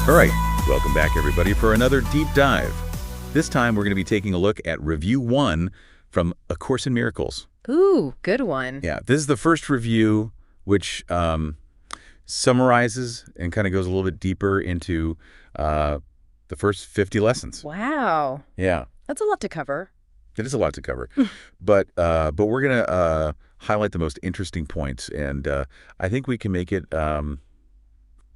All right, welcome back everybody for another deep dive. This time we're going to be taking a look at Review 1 from A Course in Miracles. Ooh, good one. Yeah, this is the first review which summarizes and kind of goes a little bit deeper into the first 50 lessons. Wow. Yeah. That's a lot to cover. It is a lot to cover. but we're going to highlight the most interesting points, and I think we can make it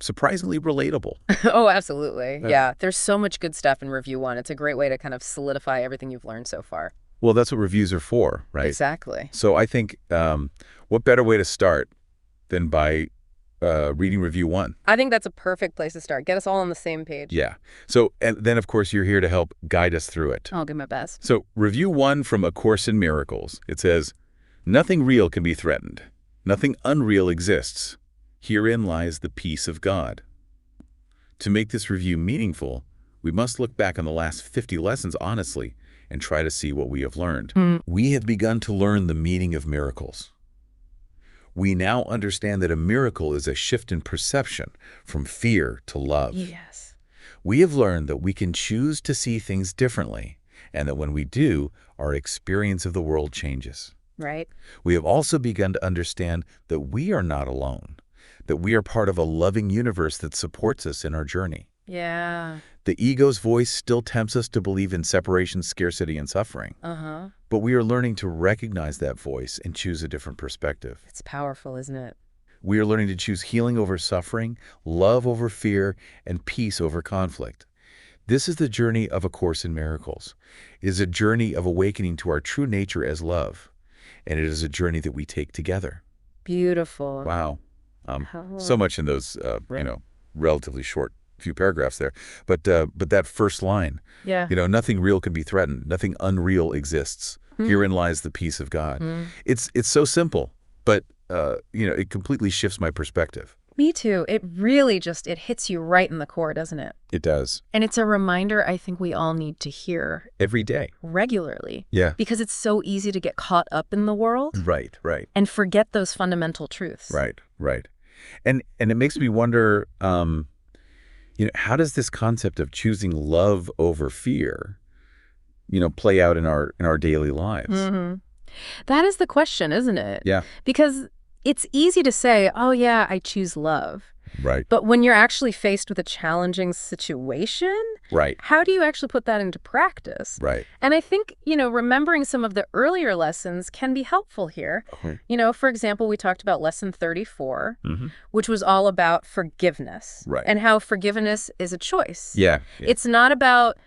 surprisingly relatable. Oh, absolutely. Yeah. There's so much good stuff in Review 1. It's a great way to kind of solidify everything you've learned so far. Well, that's what reviews are for, right? Exactly. So I think what better way to start than by reading Review 1? I think that's a perfect place to start. Get us all on the same page. Yeah. So, and then, of course, you're here to help guide us through it. I'll give my best. So, Review 1 from A Course in Miracles. It says, "Nothing real can be threatened. Nothing unreal exists. Herein lies the peace of God." To make this review meaningful, we must look back on the last 50 lessons honestly and try to see what we have learned. We have begun to learn the meaning of miracles. We now understand that a miracle is a shift in perception from fear to love. Yes. We have learned that we can choose to see things differently, and that when we do, our experience of the world changes. Right. We have also begun to understand that we are not alone, that we are part of a loving universe that supports us in our journey. Yeah. The ego's voice still tempts us to believe in separation, scarcity, and suffering. But we are learning to recognize that voice and choose a different perspective. It's powerful, isn't it? We are learning to choose healing over suffering, love over fear, and peace over conflict. This is the journey of A Course in Miracles. It is a journey of awakening to our true nature as love. And it is a journey that we take together. Beautiful. Wow. So much in those, relatively short few paragraphs there. But that first line, Yeah. Nothing real can be threatened. Nothing unreal exists. Herein lies the peace of God. It's so simple, but, it completely shifts my perspective. Me too. It really it hits you right in the core, doesn't it? It does. And it's a reminder I think we all need to hear Every day. regularly. Yeah. Because it's so easy to get caught up in the world Right. and forget those fundamental truths. Right. And it makes me wonder, how does this concept of choosing love over fear, play out in our daily lives? That is the question, isn't it? Yeah. Because it's easy to say, oh, yeah, I choose love. Right. But when you're actually faced with a challenging situation, Right. how do you actually put that into practice? Right. And I think, remembering some of the earlier lessons can be helpful here. Okay. For example, we talked about lesson 34, which was all about forgiveness. Right. And how forgiveness is a choice. Yeah. It's not about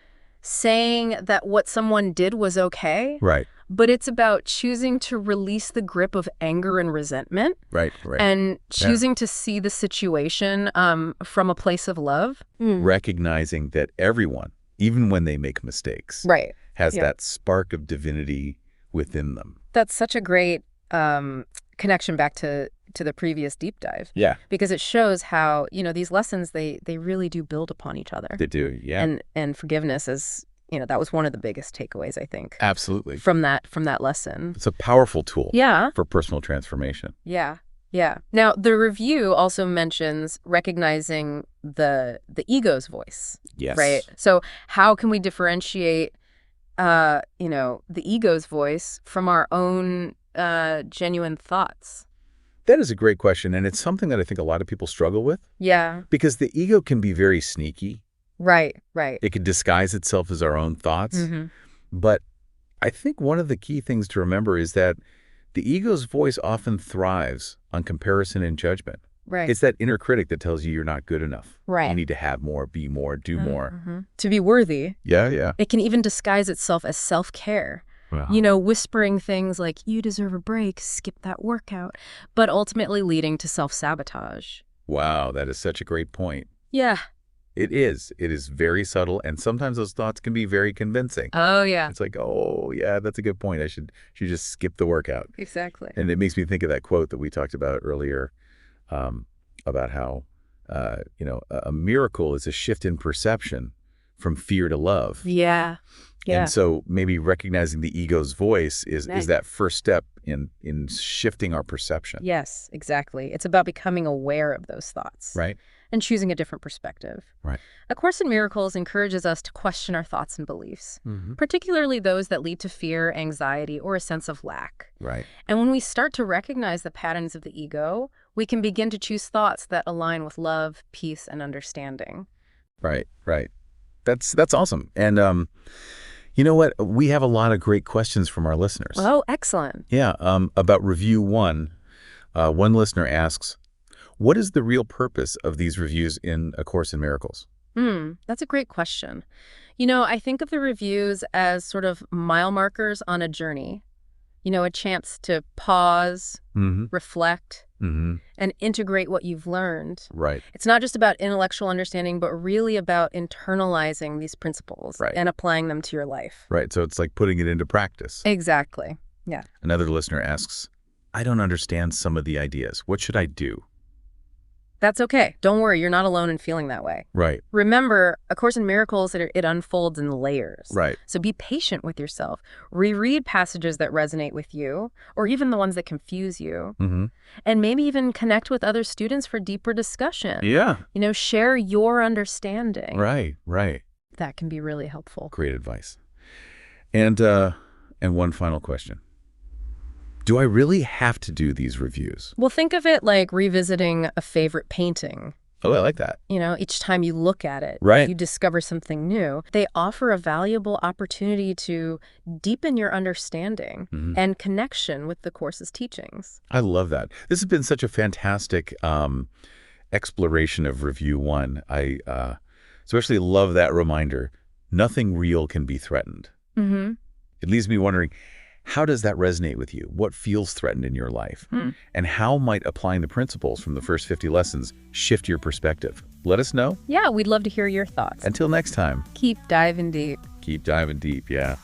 saying that what someone did was okay. Right. But it's about choosing to release the grip of anger and resentment. Right. And choosing to see the situation from a place of love. Recognizing that everyone, even when they make mistakes, Right. has that spark of divinity within them. That's such a great connection back to the previous deep dive. Yeah. Because it shows how, these lessons, they really do build upon each other. They do, yeah. And forgiveness is, that was one of the biggest takeaways, I think. Absolutely. From that lesson. It's a powerful tool. Yeah. For personal transformation. Yeah. Now, the review also mentions recognizing the ego's voice. Yes. Right? So how can we differentiate, the ego's voice from our own genuine thoughts? That is a great question, and it's something that I think a lot of people struggle with. Yeah. Because the ego can be very sneaky. Right. It could disguise itself as our own thoughts. But I think one of the key things to remember is that the ego's voice often thrives on comparison and judgment. Right. It's that inner critic that tells you you're not good enough. Right. You need to have more, be more, do more. To be worthy. Yeah. It can even disguise itself as self-care. Wow. Whispering things like, you deserve a break, skip that workout, but ultimately leading to self-sabotage. Wow, that is such a great point. Yeah. It is. It is very subtle, and sometimes those thoughts can be very convincing. Oh, yeah. It's like, oh, yeah, that's a good point. I should just skip the workout. Exactly. And it makes me think of that quote that we talked about earlier about how, a miracle is a shift in perception from fear to love. Yeah. And so maybe recognizing the ego's voice is that first step in shifting our perception. Yes, exactly. It's about becoming aware of those thoughts. Right? And choosing a different perspective. Right. A Course in Miracles encourages us to question our thoughts and beliefs, Mm-hmm. particularly those that lead to fear, anxiety, or a sense of lack. Right. And when we start to recognize the patterns of the ego, we can begin to choose thoughts that align with love, peace, and understanding. Right. Right. That's awesome. And you know what? We have a lot of great questions from our listeners. Oh, excellent. Yeah. About review 1, one listener asks, what is the real purpose of these reviews in A Course in Miracles? That's a great question. I think of the reviews as sort of mile markers on a journey. A chance to pause, Mm-hmm. reflect, Mm-hmm. and integrate what you've learned. Right. It's not just about intellectual understanding, but really about internalizing these principles Right. and applying them to your life. Right. So it's like putting it into practice. Exactly. Yeah. Another listener asks, I don't understand some of the ideas. What should I do? That's okay. Don't worry. You're not alone in feeling that way. Right. Remember, A Course in Miracles, it unfolds in layers. Right. So be patient with yourself. Reread passages that resonate with you, or even the ones that confuse you. Mm-hmm. And maybe even connect with other students for deeper discussion. Yeah. Share your understanding. Right. Right. That can be really helpful. Great advice. And one final question. Do I really have to do these reviews? Well, think of it like revisiting a favorite painting. Oh, I like that. Each time you look at it, Right. you discover something new. They offer a valuable opportunity to deepen your understanding and connection with the Course's teachings. I love that. This has been such a fantastic exploration of Review 1. I especially love that reminder. Nothing real can be threatened. Mm-hmm. It leaves me wondering, how does that resonate with you? What feels threatened in your life? And how might applying the principles from the first 50 lessons shift your perspective? Let us know. Yeah, we'd love to hear your thoughts. Until next time, Keep diving deep. keep diving deep, yeah.